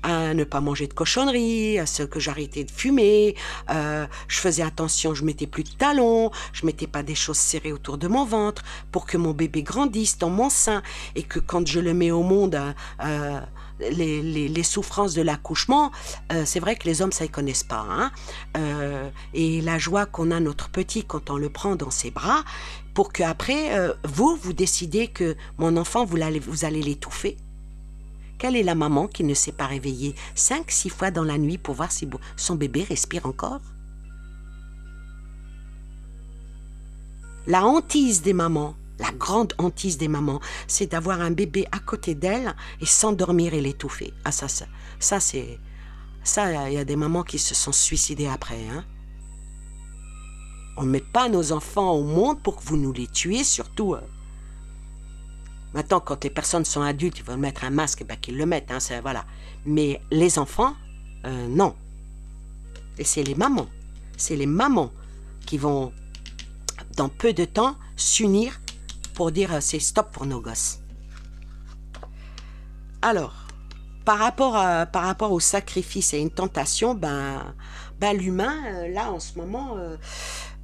[SPEAKER 1] à ne pas manger de cochonneries, à ce que j'arrêtais de fumer, je faisais attention, je mettais plus de talons, je mettais pas des choses serrées autour de mon ventre pour que mon bébé grandisse dans mon sein et que quand je le mets au monde, les souffrances de l'accouchement, c'est vrai que les hommes ça ils connaissent pas, hein, et la joie qu'on a notre petit quand on le prend dans ses bras, pour que après vous décidez que mon enfant vous allez l'étouffer. Quelle est la maman qui ne s'est pas réveillée 5-6 fois dans la nuit pour voir si son bébé respire encore? La hantise des mamans, la grande hantise des mamans, c'est d'avoir un bébé à côté d'elle et s'endormir et l'étouffer. Ah ça, c'est... Ça, il y a des mamans qui se sont suicidées après, hein. On ne met pas nos enfants au monde pour que vous nous les tuiez, surtout... Maintenant, quand les personnes sont adultes, ils veulent mettre un masque, ben qu'ils le mettent, hein, voilà. Mais les enfants, non. Et c'est les mamans qui vont, dans peu de temps, s'unir pour dire c'est stop pour nos gosses. Alors, par rapport au sacrifice et une tentation, ben l'humain, là, en ce moment...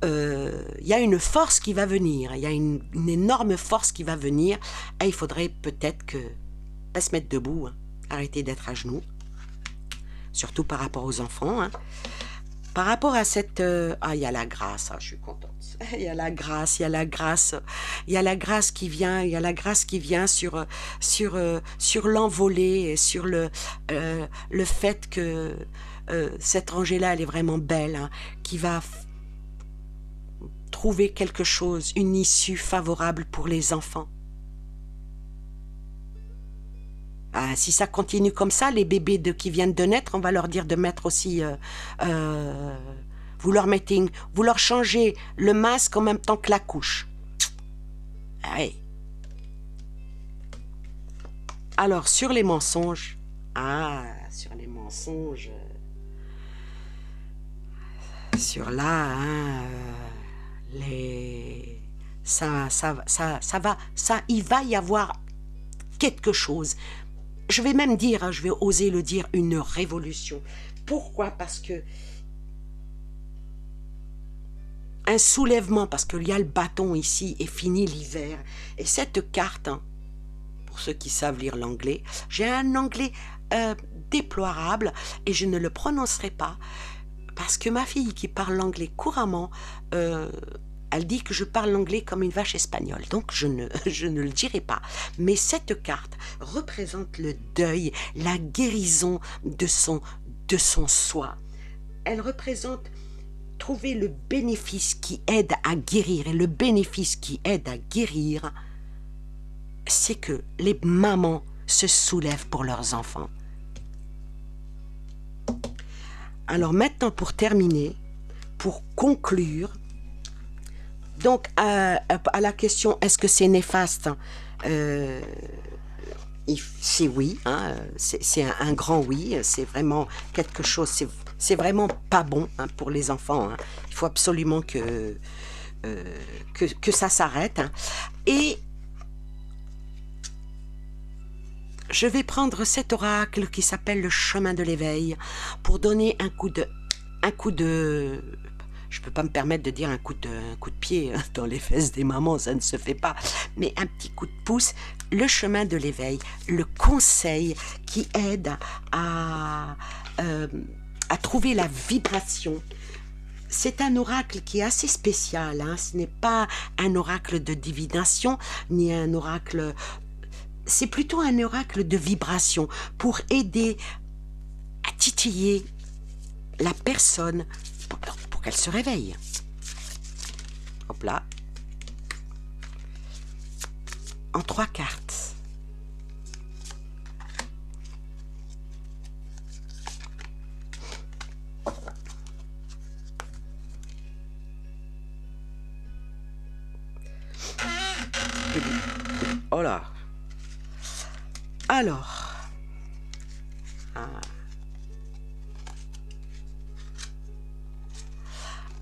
[SPEAKER 1] il y a une force qui va venir, il y a une énorme force qui va venir, et il faudrait peut-être se mettre debout, hein, arrêter d'être à genoux, surtout par rapport aux enfants, hein. Par rapport à cette... ah, il y a la grâce, je suis contente. Il y a la grâce, il y a la grâce, il y a la grâce qui vient, il y a la grâce qui vient sur l'envolée, et sur le fait que cette rangée-là, elle est vraiment belle, hein, qui va trouver quelque chose, une issue favorable pour les enfants. Ah, si ça continue comme ça, les bébés qui viennent de naître, on va leur dire de mettre aussi... vous leur changez le masque en même temps que la couche. Ah oui. Alors, sur les mensonges... Ah, sur les mensonges... Sur là, hein, il va y avoir quelque chose. Je vais même dire, hein, je vais oser le dire, une révolution. Pourquoi? Parce que un soulèvement, parce qu'il y a le bâton ici et fini l'hiver. Et cette carte, hein, pour ceux qui savent lire l'anglais, j'ai un anglais déplorable et je ne le prononcerai pas parce que ma fille qui parle l'anglais couramment, elle dit que je parle l'anglais comme une vache espagnole, donc je ne le dirai pas. Mais cette carte représente le deuil, la guérison de son soi. Elle représente trouver le bénéfice qui aide à guérir. Et le bénéfice qui aide à guérir, c'est que les mamans se soulèvent pour leurs enfants. Alors maintenant, pour terminer, pour conclure, donc à la question est-ce que c'est néfaste, c'est oui, hein, c'est un grand oui, c'est vraiment quelque chose, c'est vraiment pas bon, hein, pour les enfants, hein. Il faut absolument que ça s'arrête, hein. Et je vais prendre cet oracle qui s'appelle le chemin de l'éveil pour donner un coup de... Je ne peux pas me permettre de dire un coup de pied dans les fesses des mamans, ça ne se fait pas, mais un petit coup de pouce, le chemin de l'éveil, le conseil qui aide à trouver la vibration. C'est un oracle qui est assez spécial, hein. Ce n'est pas un oracle de divination, ni un oracle... C'est plutôt un oracle de vibration pour aider à titiller la personne pour qu'elle se réveille. Hop là. En 3 cartes. Oh là. Alors.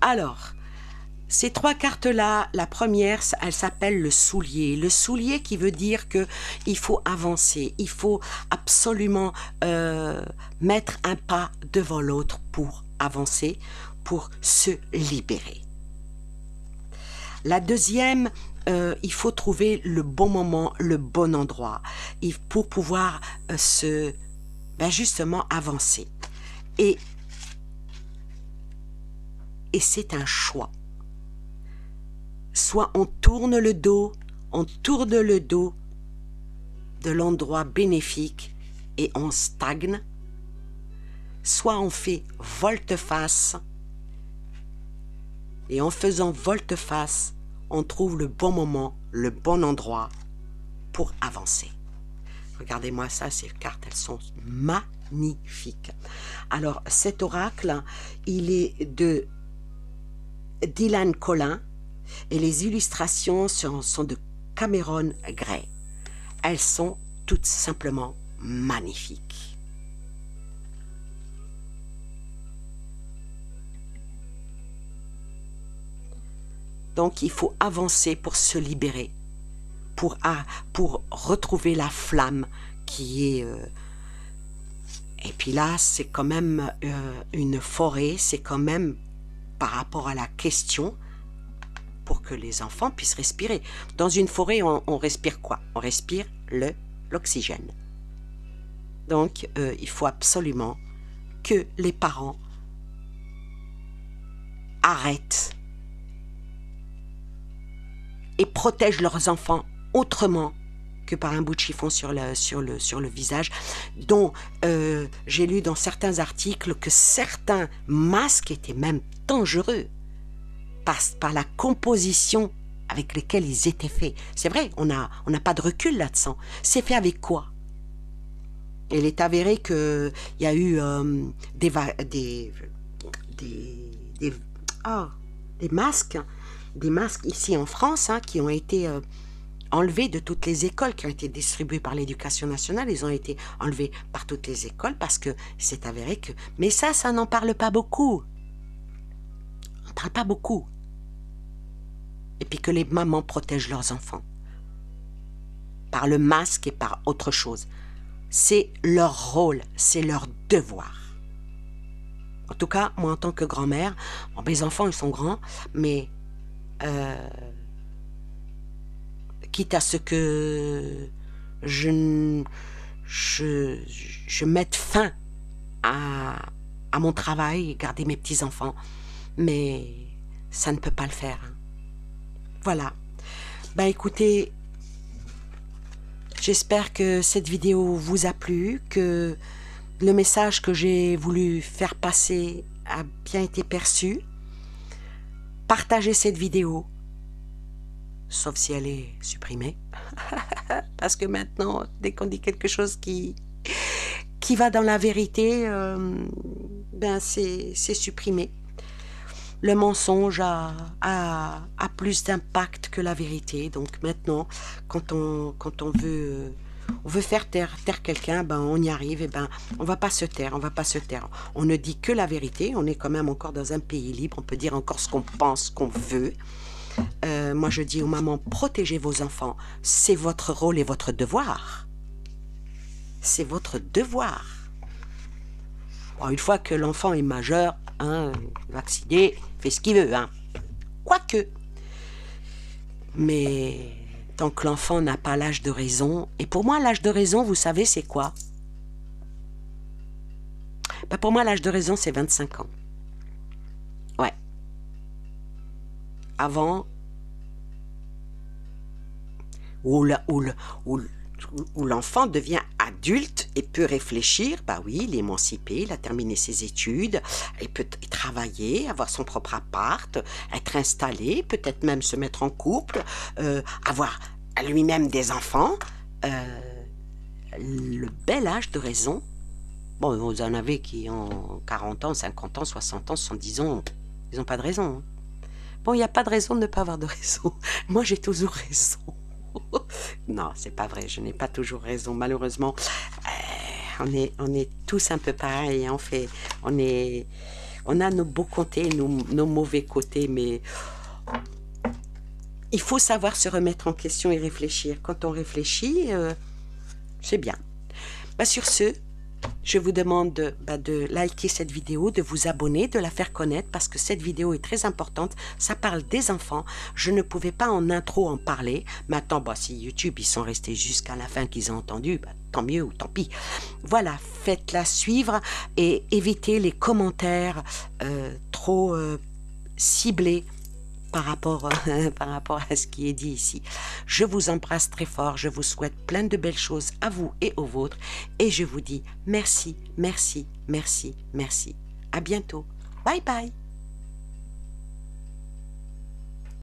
[SPEAKER 1] Alors, ces 3 cartes-là, la première, elle s'appelle le soulier. Le soulier qui veut dire qu'il faut avancer, il faut absolument mettre un pas devant l'autre pour avancer, pour se libérer. La deuxième, il faut trouver le bon moment, le bon endroit pour pouvoir justement avancer. Et c'est un choix. Soit on tourne le dos de l'endroit bénéfique et on stagne, soit on fait volte-face et en faisant volte-face, on trouve le bon moment, le bon endroit pour avancer. Regardez-moi ça, ces cartes, elles sont magnifiques. Alors, cet oracle, il est de Dylan Collin et les illustrations sont de Cameron Gray. Elles sont toutes simplement magnifiques. Donc il faut avancer pour se libérer, pour retrouver la flamme qui est... Et puis là, c'est quand même une forêt, c'est quand même par rapport à la question, pour que les enfants puissent respirer. Dans une forêt, on respire quoi? On respire l'oxygène. Donc, il faut absolument que les parents arrêtent et protègent leurs enfants autrement que par un bout de chiffon sur le visage, dont j'ai lu dans certains articles que certains masques étaient même dangereux par la composition avec lesquels ils étaient faits. C'est vrai, on n'a pas de recul là-dessus. C'est fait avec quoi? Il est avéré qu'il y a eu des masques ici en France qui ont été enlevés de toutes les écoles, qui ont été distribués par l'Éducation nationale. Ils ont été enlevés par toutes les écoles parce que c'est avéré que... Mais ça n'en parle pas beaucoup. On ne parle pas beaucoup. Et puis que les mamans protègent leurs enfants par le masque et par autre chose. C'est leur rôle, c'est leur devoir. En tout cas, moi en tant que grand-mère, bon, mes enfants ils sont grands, mais quitte à ce que je mette fin à mon travail et garder mes petits-enfants, mais ça ne peut pas le faire. Voilà. Ben écoutez, j'espère que cette vidéo vous a plu, que le message que j'ai voulu faire passer a bien été perçu. Partagez cette vidéo, sauf si elle est supprimée. Parce que maintenant, dès qu'on dit quelque chose qui va dans la vérité, ben c'est supprimé. Le mensonge a plus d'impact que la vérité. Donc maintenant, quand on veut faire taire quelqu'un, ben on y arrive, et ben on va pas se taire, On ne dit que la vérité, on est quand même encore dans un pays libre, on peut dire encore ce qu'on pense, ce qu'on veut. Moi je dis aux mamans, protégez vos enfants, c'est votre rôle et votre devoir. C'est votre devoir. Bon, une fois que l'enfant est majeur, vacciné, fait ce qu'il veut, quoique. Mais tant que l'enfant n'a pas l'âge de raison, et pour moi l'âge de raison, vous savez c'est quoi? Ben, pour moi l'âge de raison c'est 25 ans. Ouais. Avant, où l'enfant devient adulte et peut réfléchir, bah oui, il est émancipé, il a terminé ses études, il peut travailler, avoir son propre appart, être installé, peut-être même se mettre en couple, avoir lui-même des enfants. Le bel âge de raison. Bon, vous en avez qui ont 40 ans, 50 ans, 60 ans, 70 ans, ils n'ont pas de raison. Bon, il n'y a pas de raison de ne pas avoir de raison. Moi, j'ai toujours raison. Non, c'est pas vrai, je n'ai pas toujours raison, malheureusement. On est tous un peu pareils, on a nos beaux côtés, nos mauvais côtés, mais il faut savoir se remettre en question et réfléchir. Quand on réfléchit, c'est bien. Bah, sur ce, je vous demande de liker cette vidéo, de vous abonner, de la faire connaître parce que cette vidéo est très importante. Ça parle des enfants. Je ne pouvais pas en intro en parler. Maintenant, bah, si YouTube, ils sont restés jusqu'à la fin qu'ils ont entendu, bah, tant mieux ou tant pis. Voilà, faites-la suivre et évitez les commentaires trop ciblés par rapport à ce qui est dit ici. Je vous embrasse très fort, je vous souhaite plein de belles choses à vous et aux vôtres, et je vous dis merci, merci, merci, merci. À bientôt. Bye bye.